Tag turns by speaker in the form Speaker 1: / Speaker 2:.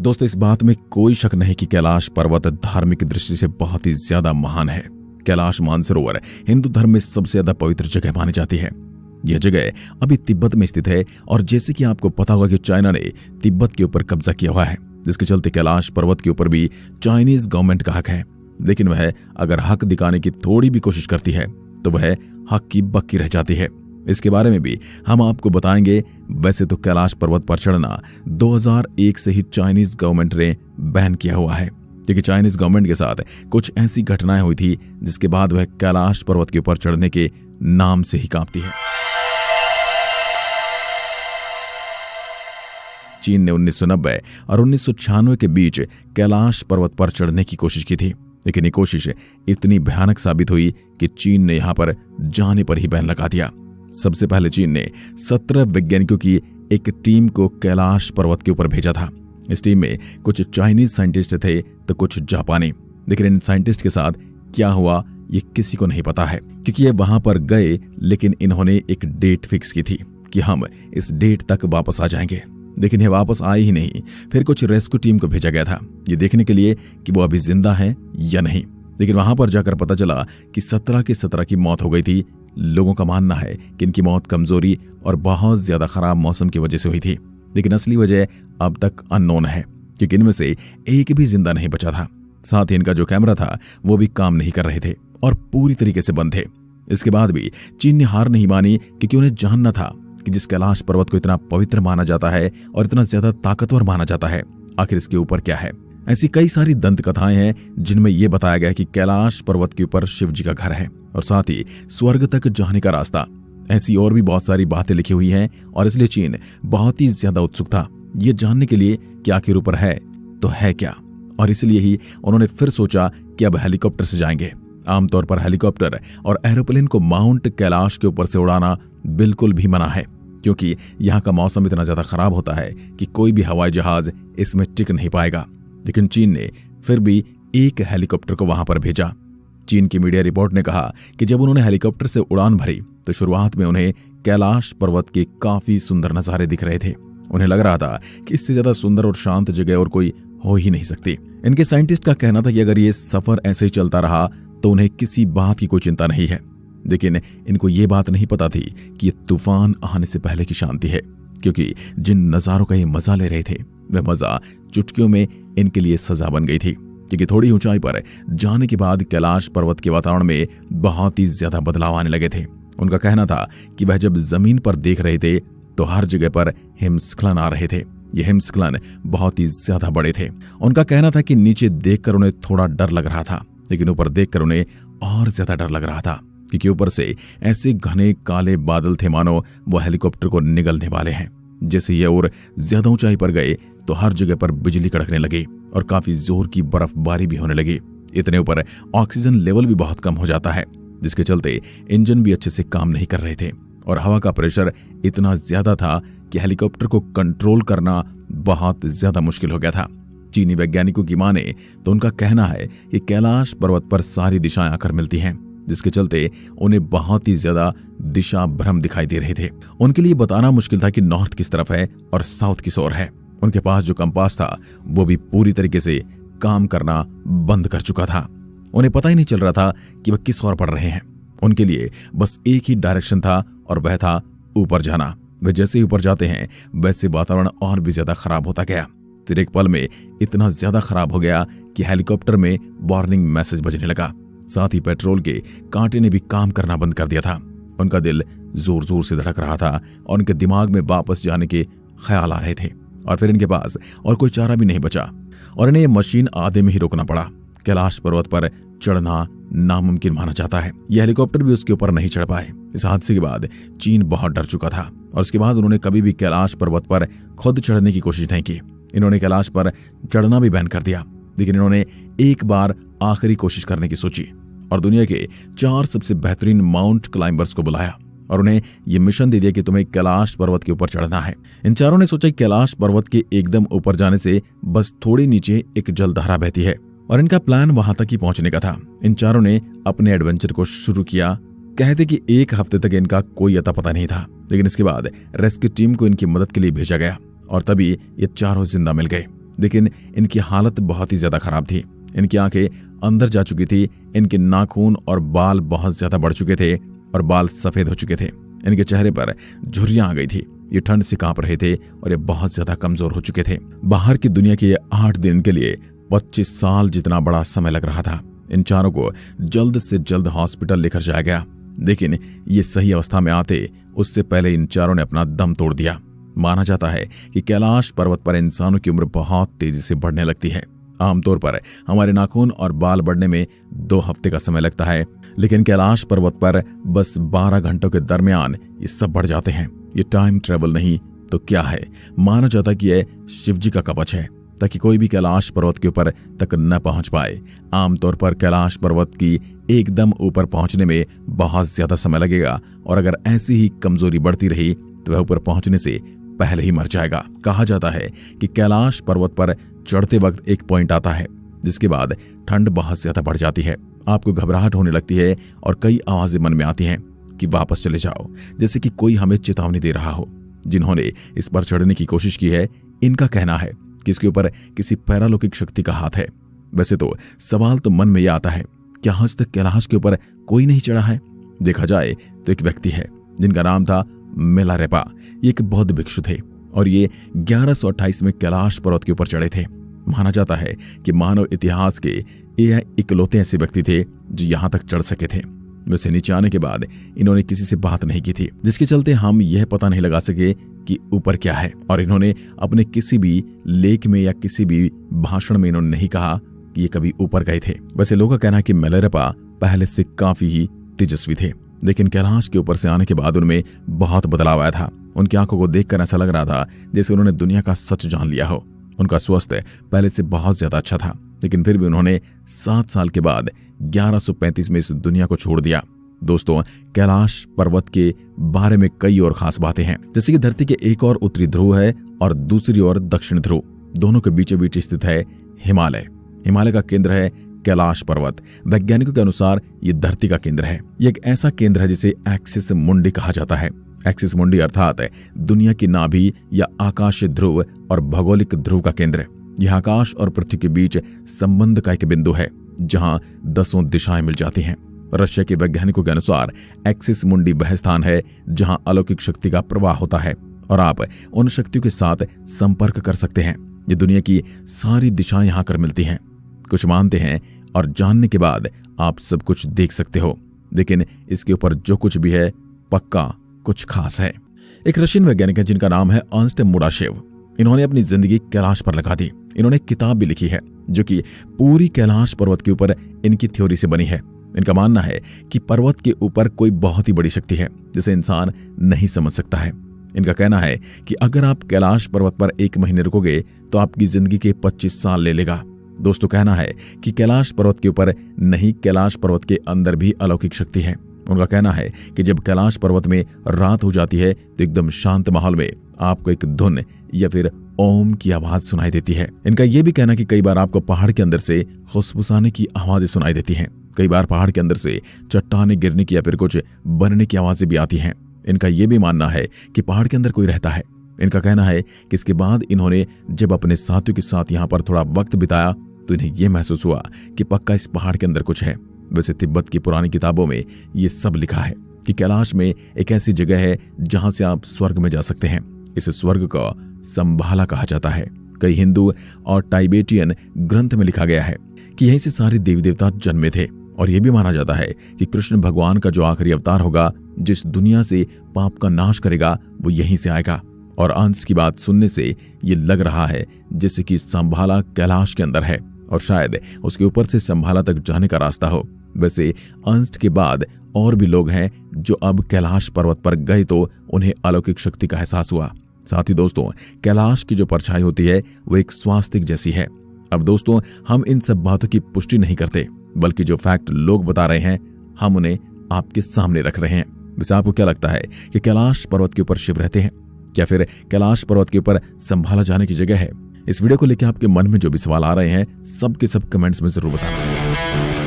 Speaker 1: दोस्तों, इस बात में कोई शक नहीं कि कैलाश पर्वत धार्मिक दृष्टि से बहुत ही ज्यादा महान है। कैलाश मानसरोवर हिंदू धर्म में सबसे ज्यादा पवित्र जगह मानी जाती है। यह जगह अभी तिब्बत में स्थित है और जैसे कि आपको पता होगा कि चाइना ने तिब्बत के ऊपर कब्जा किया हुआ है, जिसके चलते कैलाश पर्वत के ऊपर भी चाइनीज गवर्नमेंट का हक है। लेकिन वह अगर हक दिखाने की थोड़ी भी कोशिश करती है तो वह हक की बक्की रह जाती है। इसके बारे में भी हम आपको बताएंगे। वैसे तो कैलाश पर्वत पर चढ़ना 2001 से ही चाइनीज गवर्नमेंट ने बैन किया हुआ है, क्योंकि चाइनीज गवर्नमेंट के साथ कुछ ऐसी घटनाएं हुई थी जिसके बाद वह कैलाश पर्वत के ऊपर चढ़ने के नाम से ही कांपती है। चीन ने 1990 और 1996 के बीच कैलाश पर्वत पर चढ़ने की कोशिश की थी, लेकिन ये कोशिश इतनी भयानक साबित हुई कि चीन ने यहां पर जाने पर ही बैन लगा दिया। सबसे पहले चीन ने 17 वैज्ञानिकों की एक टीम को कैलाश पर्वत के ऊपर भेजा था। इस टीम में कुछ चाइनीज साइंटिस्ट थे तो कुछ जापानी। लेकिन इन साइंटिस्ट के साथ क्या हुआ ये किसी को नहीं पता है, क्योंकि ये वहां पर गए लेकिन इन्होंने एक डेट फिक्स की थी कि हम इस डेट तक वापस आ जाएंगे, लेकिन ये वापस आए ही नहीं। फिर कुछ रेस्क्यू टीम को भेजा गया था ये देखने के लिए कि वो अभी जिंदा हैं या नहीं। लेकिन वहां पर जाकर पता चला कि 17 की 17 की मौत हो गई थी। लोगों का मानना है कि इनकी मौत कमजोरी और बहुत ज्यादा खराब मौसम की वजह से हुई थी, लेकिन असली वजह अब तक अननोन है, क्योंकि इनमें से एक भी जिंदा नहीं बचा था। साथ ही इनका जो कैमरा था वो भी काम नहीं कर रहे थे और पूरी तरीके से बंद थे। इसके बाद भी चीन ने हार नहीं मानी, क्योंकि उन्हें जानना था कि जिस कैलाश पर्वत को इतना पवित्र माना जाता है और इतना ज्यादा ताकतवर माना जाता है, आखिर इसके ऊपर क्या है। ऐसी कई सारी दंत कथाएं हैं जिनमें यह बताया गया कि कैलाश पर्वत के ऊपर शिव जी का घर है और साथ ही स्वर्ग तक जाने का रास्ता। ऐसी और भी बहुत सारी बातें लिखी हुई हैं और इसलिए चीन बहुत ही ज्यादा उत्सुक था ये जानने के लिए कि आखिर ऊपर है तो है क्या। और इसलिए ही उन्होंने फिर सोचा कि अब हेलीकॉप्टर से जाएंगे। आमतौर पर हेलीकॉप्टर और एरोप्लेन को माउंट कैलाश के ऊपर से उड़ाना बिल्कुल भी मना है, क्योंकि यहाँ का मौसम इतना ज्यादा खराब होता है कि कोई भी हवाई जहाज इसमें टिक नहीं पाएगा। लेकिन चीन ने फिर भी एक हेलीकॉप्टर को वहां पर भेजा। चीन की मीडिया रिपोर्ट ने कहा कि जब उन्होंने हेलीकॉप्टर से उड़ान भरी तो शुरुआत में उन्हें कैलाश पर्वत के काफी सुंदर नजारे दिख रहे थे। उन्हें लग रहा था कि इससे ज्यादा सुंदर और शांत जगह और कोई हो ही नहीं सकती। इनके साइंटिस्ट का कहना था कि अगर ये सफर ऐसे ही चलता रहा तो उन्हें किसी बात की कोई चिंता नहीं है। लेकिन इनको ये बात नहीं पता थी कि ये तूफान आने से पहले की शांति है, क्योंकि जिन नजारों का ये मजा ले रहे थे वह मजा चुटकियों में इनके लिए सजा बन गई थी। क्योंकि थोड़ी ऊंचाई पर जाने के बाद कैलाश पर्वत के वातावरण में बहुत ही ज्यादा बदलाव आने लगे थे। उनका कहना था कि वह जब जमीन पर देख रहे थे तो हर जगह पर हिमस्खलन आ रहे थे। ये हिमस्खलन बहुत ही ज्यादा बड़े थे। उनका कहना था कि नीचे देखकर उन्हें थोड़ा डर लग रहा था, लेकिन ऊपर देखकर उन्हें और ज्यादा डर लग रहा था, क्योंकि ऊपर से ऐसे घने काले बादल थे मानो वो हेलीकॉप्टर को निगलने वाले हैं। जैसे ये और ज्यादा ऊंचाई पर गए तो हर जगह पर बिजली कड़कने लगी और काफी जोर की बर्फबारी भी होने लगी। इतने ऊपर ऑक्सीजन लेवल भी बहुत कम हो जाता है, जिसके चलते इंजन भी अच्छे से काम नहीं कर रहे थे और हवा का प्रेशर इतना ज्यादा था कि हेलीकॉप्टर को कंट्रोल करना बहुत ज्यादा मुश्किल हो गया था। चीनी वैज्ञानिकों की माने तो उनका कहना है कि कैलाश पर्वत पर सारी दिशाएं आकर मिलती हैं, जिसके चलते उन्हें बहुत ही ज्यादा दिशा भ्रम दिखाई दे रहे थे। उनके लिए बताना मुश्किल था कि नॉर्थ किस तरफ है और साउथ किस ओर है। उनके पास जो कंपास था वो भी पूरी तरीके से काम करना बंद कर चुका था। उन्हें पता ही नहीं चल रहा था कि वह किस ओर बढ़ रहे हैं। उनके लिए बस एक ही डायरेक्शन था और वह था ऊपर जाना। वे जैसे ही ऊपर जाते हैं वैसे वातावरण और भी ज्यादा खराब होता गया। फिर एक पल में इतना ज्यादा खराब हो गया कि हेलीकॉप्टर में वार्निंग मैसेज बजने लगा। साथ ही पेट्रोल के कांटे ने भी काम करना बंद कर दिया था। उनका दिल जोर जोर से धड़क रहा था और उनके दिमाग में वापस जाने के ख्याल आ रहे थे। और फिर इनके पास और कोई चारा भी नहीं बचा और इन्हें यह मशीन आधे में ही रोकना पड़ा। कैलाश पर्वत पर चढ़ना नामुमकिन माना जाता है। यह हेलीकॉप्टर भी उसके ऊपर नहीं चढ़ पाए। इस हादसे के बाद चीन बहुत डर चुका था और उसके बाद उन्होंने कभी भी कैलाश पर्वत पर खुद चढ़ने की कोशिश नहीं की। इन्होंने कैलाश पर चढ़ना भी बैन कर दिया। लेकिन इन्होंने एक बार आखिरी कोशिश करने की सोची और दुनिया के 4 सबसे बेहतरीन माउंट क्लाइंबर्स को बुलाया और उन्हें यह मिशन दे दिया कि तुम्हें कैलाश पर्वत के ऊपर चढ़ना है। इन चारों ने सोचा कि कैलाश पर्वत के एकदम ऊपर जाने से बस थोड़ी नीचे एक जलधारा बहती है और इनका प्लान वहां तक ही पहुंचने का था। इन चारों ने अपने एडवेंचर को शुरू किया। कहते कि 1 हफ्ते तक इनका कोई अता पता नहीं था, लेकिन इसके बाद रेस्क्यू टीम को इनकी मदद के लिए भेजा गया और तभी ये चारों जिंदा मिल गए। लेकिन इनकी हालत बहुत ही ज्यादा खराब थी। इनकी आंखें अंदर जा चुकी थी, इनके नाखून और बाल बहुत ज्यादा बढ़ चुके थे और बाल सफेद हो चुके थे। इनके चेहरे पर झुर्रियां आ गई थी। ये ठंड से कांप रहे थे और ये बहुत ज्यादा कमजोर हो चुके थे। बाहर की दुनिया के ये 8 दिन के लिए 25 साल जितना बड़ा समय लग रहा था। इन चारों को जल्द से जल्द हॉस्पिटल लेकर जाया गया, लेकिन ये सही अवस्था में आते उससे पहले इन चारों ने अपना दम तोड़ दिया। माना जाता है कि कैलाश पर्वत पर इंसानों की उम्र बहुत तेजी से बढ़ने लगती है। आमतौर पर हमारे नाखून और बाल बढ़ने में 2 हफ्ते का समय लगता है, लेकिन कैलाश पर्वत पर बस 12 घंटों के दरमियान ये सब बढ़ जाते हैं। ये टाइम ट्रेवल नहीं तो क्या है? माना जाता है कि यह शिवजी का कवच है, ताकि कोई भी कैलाश पर्वत के ऊपर तक न पहुंच पाए। आमतौर पर कैलाश पर्वत की एकदम ऊपर पहुंचने में बहुत ज्यादा समय लगेगा और अगर ऐसी ही कमजोरी बढ़ती रही तो वह ऊपर पहुंचने से पहले ही मर जाएगा। कहा जाता है कि कैलाश पर्वत पर चढ़ते वक्त एक पॉइंट आता है जिसके बाद ठंड बहुत ज्यादा बढ़ जाती है, आपको घबराहट होने लगती है और कई आवाजें मन में आती हैं कि वापस चले जाओ, जैसे कि कोई हमें चेतावनी दे रहा हो। जिन्होंने इस पर चढ़ने की कोशिश की है, इनका कहना है कि इसके ऊपर किसी पैरालौकिक शक्ति का हाथ है। वैसे तो सवाल तो मन में यह आता है, क्या आज तक कैलाश के ऊपर कोई नहीं चढ़ा है? देखा जाए तो एक व्यक्ति है जिनका नाम था मिलारेपा। ये एक बौद्ध भिक्षु थे और ये 1128 में कैलाश पर्वत के ऊपर चढ़े थे। माना जाता है कि मानव इतिहास के ये इकलौते ऐसे व्यक्ति थे जो यहां तक चढ़ सके थे। वैसे नीचे आने के बाद इन्होंने किसी से बात नहीं की थी, जिसके चलते हम यह पता नहीं लगा सके कि ऊपर क्या है, और इन्होंने अपने किसी भी लेख में या किसी भी भाषण में इन्होंने नहीं कहा कि ये कभी ऊपर गए थे। वैसे लोगों का कहना है कि मिलारेपा पहले से काफी ही तेजस्वी थे, लेकिन कैलाश के ऊपर से आने के बाद उनमें बहुत बदलाव आया था। उनकी आंखों को देखकर ऐसा लग रहा था जैसे उन्होंने दुनिया का सच जान लिया हो। उनका स्वास्थ्य पहले से बहुत ज्यादा अच्छा था, लेकिन फिर भी उन्होंने 7 साल के बाद 1135 में इस दुनिया को छोड़ दिया। दोस्तों, कैलाश पर्वत के बारे में कई और खास बातें हैं, जैसे कि धरती के एक और उत्तरी ध्रुव है और दूसरी ओर दक्षिण ध्रुव। दोनों के बीचों बीच स्थित है हिमालय। हिमालय का केंद्र है कैलाश पर्वत। वैज्ञानिकों के अनुसार ये धरती का केंद्र है। ये एक ऐसा केंद्र है जिसे एक्सिस मुंडी कहा जाता है। एक्सिस मुंडी अर्थात दुनिया की नाभि या आकाश ध्रुव और भौगोलिक ध्रुव का केंद्र। यह आकाश और पृथ्वी के बीच संबंध का एक बिंदु है जहां 10 दिशाएं मिल जाती हैं। रशिया के वैज्ञानिकों के अनुसार एक्सिस मुंडी वह स्थान है जहां अलौकिक शक्ति का प्रवाह होता है और आप उन शक्तियों के साथ संपर्क कर सकते हैं। ये दुनिया की सारी दिशाएं यहां कर मिलती हैं। कुछ मानते हैं और जानने के बाद आप सब कुछ देख सकते हो, लेकिन इसके ऊपर जो कुछ भी है पक्का कुछ खास है। एक रशियन वैज्ञानिक है जिनका नाम है अर्न्स्ट मुराशेव। इन्होंने अपनी जिंदगी कैलाश पर लगा दी। इन्होंने एक किताब भी लिखी है जो कि पूरी कैलाश पर्वत के ऊपर इनकी थ्योरी से बनी है। इनका मानना है कि पर्वत के ऊपर कोई बहुत ही बड़ी शक्ति है जिसे इंसान नहीं समझ सकता है। इनका कहना है कि अगर आप कैलाश पर्वत पर 1 महीने रुकोगे तो आपकी जिंदगी के 25 साल ले लेगा। दोस्तों, कहना है कि कैलाश पर्वत के ऊपर नहीं, कैलाश पर्वत के अंदर भी अलौकिक शक्ति है। उनका कहना है कि जब कैलाश पर्वत में रात हो जाती है तो एकदम शांत माहौल में आपको एक धुन या फिर ओम की आवाज सुनाई देती है। इनका यह भी कहना कि कई बार आपको पहाड़ के अंदर से फुसफुसाने की आवाजें सुनाई देती हैं। कई बार पहाड़ के अंदर से चट्टानें गिरने की या फिर कुछ बनने की आवाजें भी आती हैं। इनका यह भी मानना है कि पहाड़ के अंदर कोई रहता है। इनका कहना है कि इसके बाद इन्होंने जब अपने साथियों के साथ यहाँ पर थोड़ा वक्त बिताया तो इन्हें यह महसूस हुआ कि पक्का इस पहाड़ के अंदर कुछ है। वैसे तिब्बत की पुरानी किताबों में ये सब लिखा है कि कैलाश में एक ऐसी जगह है जहां से आप स्वर्ग में जा सकते हैं। इस स्वर्ग को संभाला कहा जाता है। कई हिंदू और टाइबेटियन ग्रंथ में लिखा गया है कि यहीं से सारे देवी देवता जन्मे थे, और यह भी माना जाता है कि कृष्ण भगवान का जो आखिरी अवतार होगा, जिस दुनिया से पाप का नाश करेगा, वो यहीं से आएगा। और अंश की बात सुनने से ये लग रहा है जैसे कि संभाला कैलाश के अंदर है और शायद उसके ऊपर से संभाला तक जाने का रास्ता हो। वैसे अंश के बाद और भी लोग हैं जो अब कैलाश पर्वत पर गए तो उन्हें अलौकिक शक्ति का एहसास हुआ। साथ ही दोस्तों, कैलाश की जो परछाई होती है वो एक स्वास्तिक जैसी है। अब दोस्तों, हम इन सब बातों की पुष्टि नहीं करते, बल्कि जो फैक्ट लोग बता रहे हैं हम उन्हें आपके सामने रख रहे हैं। वैसे आपको क्या लगता है कि कैलाश पर्वत के ऊपर शिव रहते हैं, क्या फिर कैलाश पर्वत के ऊपर संभाला जाने की जगह है? इस वीडियो को लेकर आपके मन में जो भी सवाल आ रहे हैं सब के सब कमेंट्स में जरूर बताना।